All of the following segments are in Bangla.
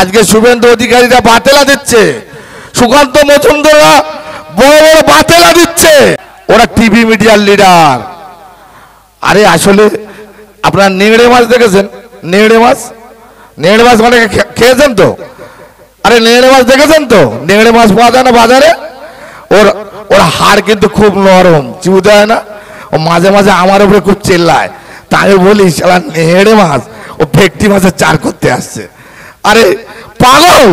আজকে শুভেন্দু অধিকারীরা বাতেলা দিচ্ছে, সুকান্ত মজুমদাররা বড় বড় বাতেলা দিচ্ছে, ওরা টিভি মিডিয়ার লিডার। আরে আসলে আপনারা নেংড়ে মাছ দেখেছেন? নেংড়ে মাছ, নেংড়ে মাছ মানে খেয়েছেন তো? আরে নেংড়ে মাছ দেখেছেন তো? নেংড়ে মাছ পাওয়া যায় না বাজারে। ওর হাড় কিন্তু খুব নরম, চিবুতে হয় না। ও মাঝে মাঝে আমার উপরে খুব চিল্লায়, তাই বলি শালা নেংড়ে মাছ, ও ভেটকি মাছের চার করতে আসছে। আরে পাগল,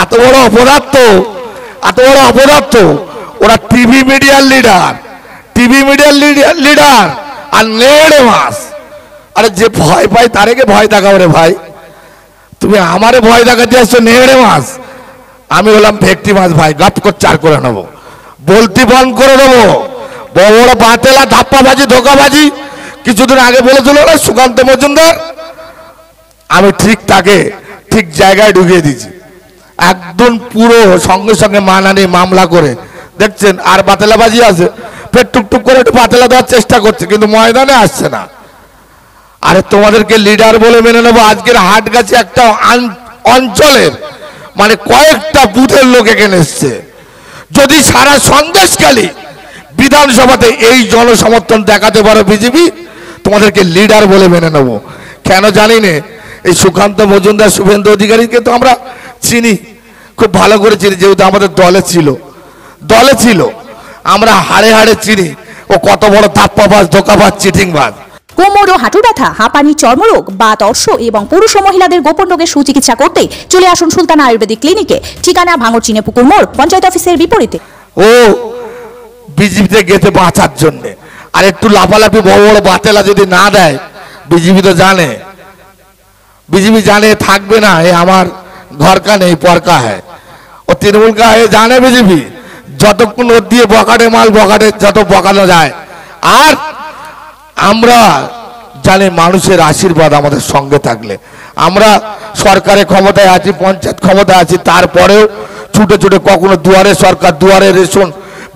এত বড় অপদার্থ, এত বড় অপদার্থ। ওরা টিভি মিডিয়ার লিডার, টিভি মিডিয়ার লিডার আর নেংড়ে মাছ। আরে যে ভয় পায় তারেকে ভয় দেখাও রে ভাই, তুমি আমারে ভয় দেখাতে আসছো নেংড়ে মাছ, আমি বললাম ভেটকি মাছ ভাই, গপ করে চার করে নেবো, বলতি বন্ধ করে দেবো। বড় বড় বাতেলা ধাপ্পাবাজি ধোকাবাজি কিছুদিন আগে বলেছিল না সুকান্ত মজুমদার, আমি ঠিক তাকে ঠিক জায়গায় ঢুকিয়ে দিয়েছি একদম পুরো, সঙ্গে সঙ্গে মানানি মামলা করে দেখছেন। আর বাতেলাবাজি আছে, ফের টুকটুক করে একটু বাতেলা দেওয়ার চেষ্টা করছে, কিন্তু ময়দানে আসছে না। আরে তোমাদেরকে লিডার বলে মেনে নেবো। আজকের হাটগাছি একটা অঞ্চলের মানে কয়েকটা বুথের লোক এখানে এসছে, যদি সারা সন্দেশখালী বিধানসভাতে এই জনসমর্থন দেখাতে পারো বিজেপি, তোমাদেরকে লিডার বলে মেনে নেবো। কেন জানি না, এই সুকান্ত মজুমদার শুভেন্দু অধিকারীকে তো আমরা চিনি, খুব ভালো করে চিনি, যেহেতু আমাদের দলে ছিল, আমরা হাড়ে হাড়ে চিনি ও কত বড় ধাপ্পাবাজ ধোকাবাজ চিটিংবাজ। কোমর ও হাঁটু ব্যথা, হাঁপানি, চর্মরোগ, বাত, অর্শ এবং পুরুষ ও মহিলাদের গোপন রোগের সুচিকিৎসা করতে চলে আসুন সুলতানা আয়ুর্বেদিক ক্লিনিকে। ঠিকানা ভাঙড় পুকুর মোড়, পঞ্চায়েত অফিসের বিপরীতে। ও বিজেপিতে গেতে বাঁচার জন্য আর একটু লাফালাফি বড় বড় বাতেলা যদি না দেয়, বিজেপি তো জানে, বিজেপি জানে থাকবে না, এ আমার ঘর কা নেই পরকা হ্যায়, ও তৃণমূল কা হয়ে জানে বিজেপি, যতক্ষণ ওর দিয়ে বকাটে মাল বকাটে যত বকানো যায়। আর আমরা জানি মানুষের আশীর্বাদ আমাদের সঙ্গে থাকলে, আমরা সরকারের ক্ষমতায় আছি, পঞ্চায়েত ক্ষমতায় আছি, তারপরেও ছুটে ছুটে কখনো দুয়ারে সরকার, দুয়ারে রেশন,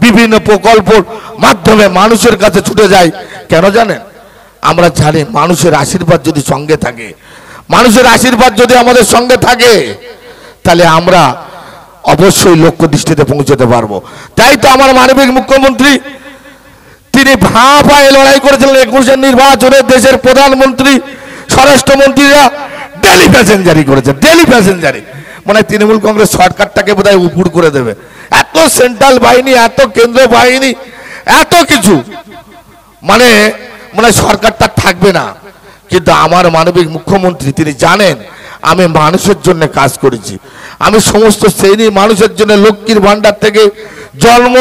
বিভিন্ন প্রকল্পের মাধ্যমে মানুষের কাছে ছুটে যাই। কেন জানেন? আমরা জানি মানুষের আশীর্বাদ যদি সঙ্গে থাকে, মানুষের আশীর্বাদ যদি আমাদের সঙ্গে থাকে, তাহলে আমরা অবশ্যই লক্ষ্য দৃষ্টিতে পৌঁছতে পারবো। তাই তো আমার মাননীয় মুখ্যমন্ত্রী তিনি ভাঁপায়ে লড়াই করেছিলেন 21-এর নির্বাচনে, দেশের প্রধানমন্ত্রী স্বরাষ্ট্রমন্ত্রীরা ডেলি প্যাসেঞ্জারি করেছে, ডেলি প্যাসেঞ্জারি। মানে তৃণমূল কংগ্রেস সরকারটাকে বোধহয় উপুর করে দেবে, এত সেন্ট্রাল বাহিনী, এত কেন্দ্র বাহিনী, এত কিছু, মানে সরকারটা থাকবে না। কিন্তু আমার মাননীয় মুখ্যমন্ত্রী তিনি জানেন আমি মানুষের জন্য কাজ করেছি, আমি সমস্ত শ্রেণীর মানুষের জন্য, লক্ষ্মীর ভান্ডার থেকে জন্ম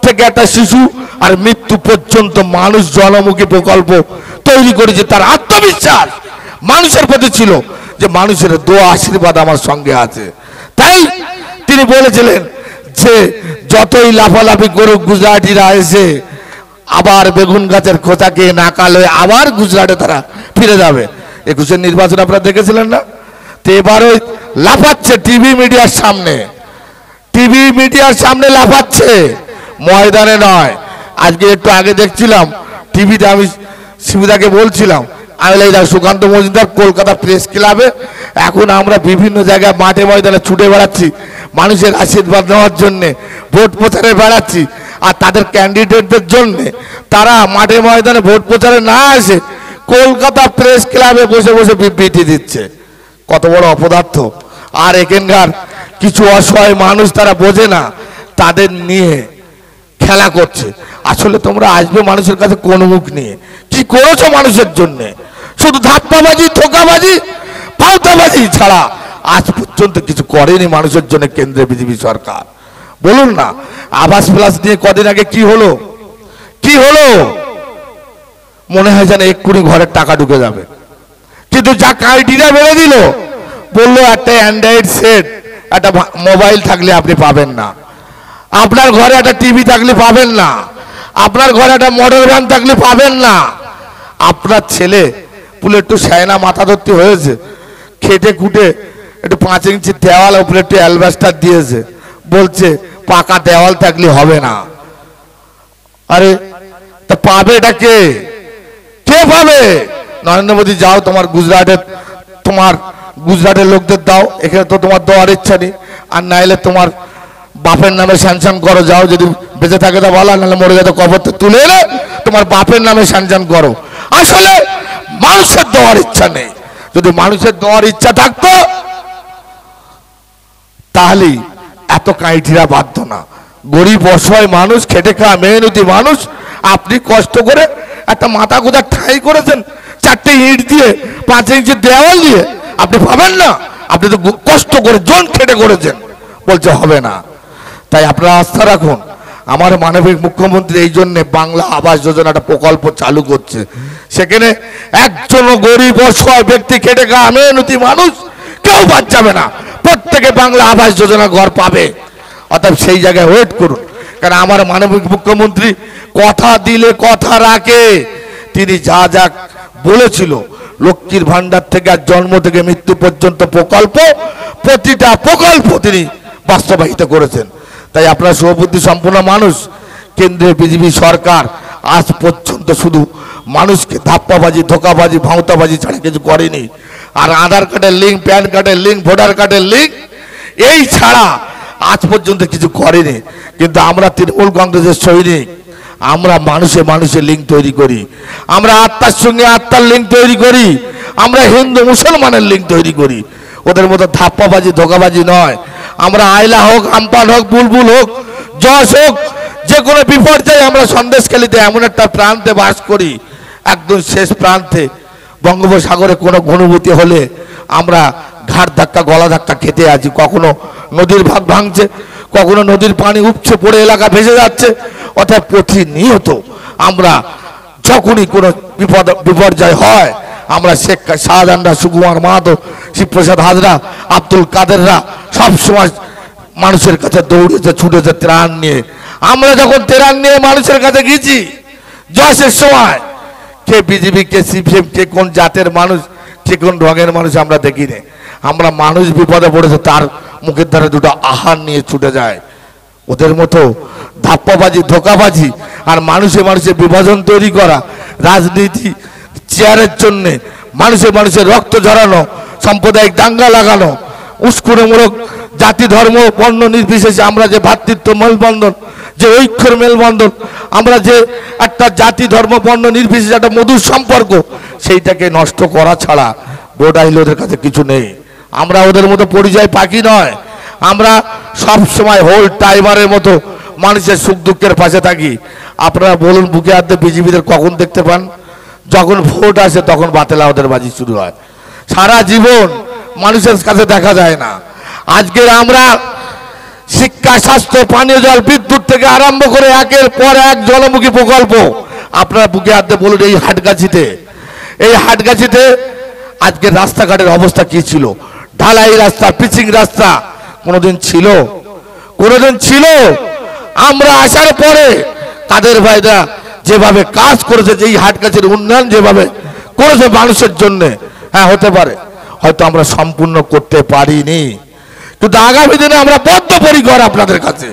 থেকে একটা শিশু আর মৃত্যু পর্যন্ত মানুষ জনমুখী প্রকল্প তৈরি করেছে। তার আত্মবিশ্বাস মানুষের প্রতি ছিল যে মানুষের দোয়া আশীর্বাদ আমার সঙ্গে আছে। তাই তিনি বলেছিলেন যে যতই লাফালাফি করুক গুজরাটিরা এসে আবার বেগুন গাছের খোঁচাকে নাকাল হয়ে আবার গুজরাটে তারা ফিরে যাবে। 21-এর নির্বাচন আপনারা দেখেছিলেন না? তো এবার ওই লাফাচ্ছে টিভি মিডিয়ার সামনে, টিভি মিডিয়ার সামনে লাফাচ্ছে, ময়দানে নয়। আজকে একটু আগে দেখছিলাম টিভিতে, আমি শিবুদাকে বলছিলাম, আমি সুকান্ত মজুমদার কলকাতা প্রেস ক্লাবে, এখন আমরা বিভিন্ন জায়গায় মাঠে ময়দানে ছুটে বেড়াচ্ছি মানুষের আশীর্বাদ নেওয়ার জন্যে, ভোট প্রচারে বেড়াচ্ছি, আর তাদের ক্যান্ডিডেটদের জন্য তারা মাঠে ময়দানে ভোট প্রচারে না এসে কলকাতা প্রেস ক্লাবে বসে বসে বিবৃতি দিচ্ছে। কত বড় অপদার্থ। আর এখানকার কিছু অসহায় মানুষ তারা বোঝে না, তাদের নিয়ে খেলা করছে। আসলে তোমরা আসবে মানুষের কাছে কোন মুখ নিয়ে, কি করেছো মানুষের জন্য? শুধু ধাপ্পাবাজি, ধোকাবাজি, পাল্টাবাজি ছাড়া আজ পর্যন্ত কিছু করেনি মানুষের জন্য কেন্দ্রে বিজেপি সরকার। বলুন না, আবাস প্লাস নিয়ে কদিন আগে কি হলো, কি হলো? মনে হয় যেন এক্ষুনি ঘরের টাকা ঢুকে যাবে, কিন্তু যা ক্রাইটেরিয়া বেড়ে দিল, বললো একটা অ্যান্ড্রয়েড সেট, একটা মোবাইল থাকলে আপনি পাবেন না, আপনার ঘরে একটা টিভি থাকলে পাবেন না, আপনার ঘরে একটা মোটর ভ্যান থাকলে পাবেন না। আপনার ছেলে পুলে একটু সায়না মাথা ধরতে হয়েছে, খেটে খুটে একটু 5 ইঞ্চি দেওয়াল উপরে একটু অ্যালবাস্টার দিয়েছে, বলছে পাকা দেওয়াল থাকলে হবে না। আরে তা পাবে এটা কে? কে পাবে? নরেন্দ্র মোদী যাও তোমার গুজরাটে তোমার গুজরাটের লোকদের দাও, এখানে তো তোমার দেওয়ার ইচ্ছা নেই। আর নাইলে তোমার বাপের নামে স্যাংশন করো, যাও যদি বেঁচে থাকে তো ভালো, নাহলে মরে গেছে কবরতে তুলে এলে তোমার বাপের নামে স্যাংশন করো। আসলে মানুষের দেওয়ার ইচ্ছা নেই। যদি মানুষের দেওয়ার ইচ্ছা থাকতো তাহলে এত কাইটিরা বাধ্য না। গরিব অসহায় মানুষ, খেটে খাওয়া মেহনতি মানুষ, আপনি কষ্ট করে একটা মাথা গোদা ঠাঁই করেছেন, 4টে ইট দিয়ে 5 ইঞ্চি দেওয়াল দিয়ে, আপনি পাবেন না? আপনি তো কষ্ট করে জন খেটে করেছেন, বলছে হবে না। তাই আপনারা আস্থা রাখুন, আমার মানবিক মুখ্যমন্ত্রী এই জন্য বাংলা আবাস যোজনা একটা প্রকল্প চালু করছে। সেখানে একজন গরিব অসহায় ব্যক্তি, খেটে খাওয়া মেহনতি মানুষ কেউ বাদ যাবে না, প্রত্যেকে বাংলা আবাস যোজনা ঘর পাবে। অর্থাৎ সেই জায়গায় ওয়েট করুন, কারণ আমার মানবিক মুখ্যমন্ত্রী কথা দিলে কথা রাখে। তিনি যা যা বলেছিল, লক্ষ্মীর ভান্ডার থেকে আর জন্ম থেকে মৃত্যু পর্যন্ত প্রকল্প, প্রতিটা প্রকল্প তিনি বাস্তবায়িত করেছেন। তাই আপনারা সুবুদ্ধি সম্পন্ন মানুষ, কেন্দ্রে বিজেপি সরকার আজ পর্যন্ত শুধু মানুষকে ধাপ্পাবাজি, ধোকাবাজি, ভাঁওতাবাজি ছাড়া কিছু করেনি। আর আধার কার্ডের লিঙ্ক, প্যান কার্ডের লিঙ্ক, ভোটার কার্ডের লিঙ্ক, এই ছাড়া আজ পর্যন্ত কিছু করেনি। কিন্তু আমরা তৃণমূল কংগ্রেসের সৈনিক, আমরা মানুষে মানুষের লিঙ্ক তৈরি করি, আমরা আত্মার সঙ্গে আত্মার লিঙ্ক তৈরি করি, আমরা হিন্দু মুসলমানের লিঙ্ক তৈরি করি। ওদের মতো ধাপ্পাবাজি, ধোকাবাজি নয়। আমরা আয়লা হোক, আমপান হোক, বুলবুল হোক, যশ হোক, যে কোনো বিপর্যয়ে আমরা সন্দেশখালীতে এমন একটা প্রান্তে বাস করি, একদম শেষ প্রান্তে, বঙ্গোপসাগরে কোনো ঘনীভূতি হলে আমরা ঘাট ধাক্কা, গলা ধাক্কা খেতে আছি। কখনো নদীর ভাগ ভাঙছে, কখনো নদীর পানি উপচে পড়ে এলাকা ভেসে যাচ্ছে। অর্থাৎ প্রতিনিয়ত আমরা যখনই কোনো বিপর্যয় হয়, আমরা শেখ শাহজাহানরা, সুকুমার মাহাতো, শিবপ্রসাদ হাজরা, আব্দুল কাদেররা সবসময় মানুষের কাছে দৌড়েছে, ছুটেছে ত্রাণ নিয়ে। আমরা যখন ত্রাণ নিয়ে মানুষের কাছে গেছি যশের সময়, কে বিজেপি, কে সিপিএম, কে কোন জাতের মানুষ, কে কোন রঙের মানুষ আমরা দেখিনি। আমরা মানুষ বিপদে পড়েছে, তার মুখের ধারে দুটো আহার নিয়ে ছুটে যায়। ওদের মতো ধাপ্পাবাজি, ধোকাবাজি আর মানুষে মানুষের বিভাজন তৈরি করা, রাজনীতি চেয়ারের জন্যে মানুষের মানুষের রক্ত ঝরানো, সাম্প্রদায়িক দাঙ্গা লাগানো, উস্কুনিমূলক জাতি, ধর্ম, বর্ণ নির্বিশেষে আমরা যে ভ্রাতৃত্ব মেলবন্ধন, যে ঐক্যের মেলবন্ধন, আমরা যে একটা জাতি, ধর্ম, বর্ণ নির্বিশেষে একটা মধুর সম্পর্ক, সেইটাকে নষ্ট করা ছাড়া বোধহয় ওদের কাছে কিছু নেই। আমরা ওদের মতো পরিযায়ী পাখি নয়। আমরা সব সময় হোল টাইমারের মতো মানুষের সুখ দুঃখের পাশে থাকি। আপনারা বলুন, বুকে হাতে বিজেপিদের কখন দেখতে পান? যখন ভোট আসে তখন বাতেলা ওদের বাজি শুরু হয়। সারা জীবন মানুষের কাছে দেখা যায় না। আজকের আমরা শিক্ষা, স্বাস্থ্য, পানীয় জল, বিদ্যুৎ থেকে আরম্ভ করে একের পর এক জলমুখী প্রকল্প। আপনারা বুকে হাতে বলুন, এই হাটগাছিতে আজকের রাস্তাঘাটের অবস্থা কি ছিল? ঢালাই রাস্তা, পিচিং রাস্তা কোনোদিন ছিল? কোনোদিন ছিল? আমরা আসার পরে কাদের ভাইরা যেভাবে কাজ করেছে, যে এই হাটগাছির উন্নয়ন যেভাবে করেছে মানুষের জন্য, হ্যাঁ হতে পারে হয়তো আমরা সম্পূর্ণ করতে পারিনি, কিন্তু আগামী দিনে আমরা বদ্ধপরিকর আপনাদের কাছে।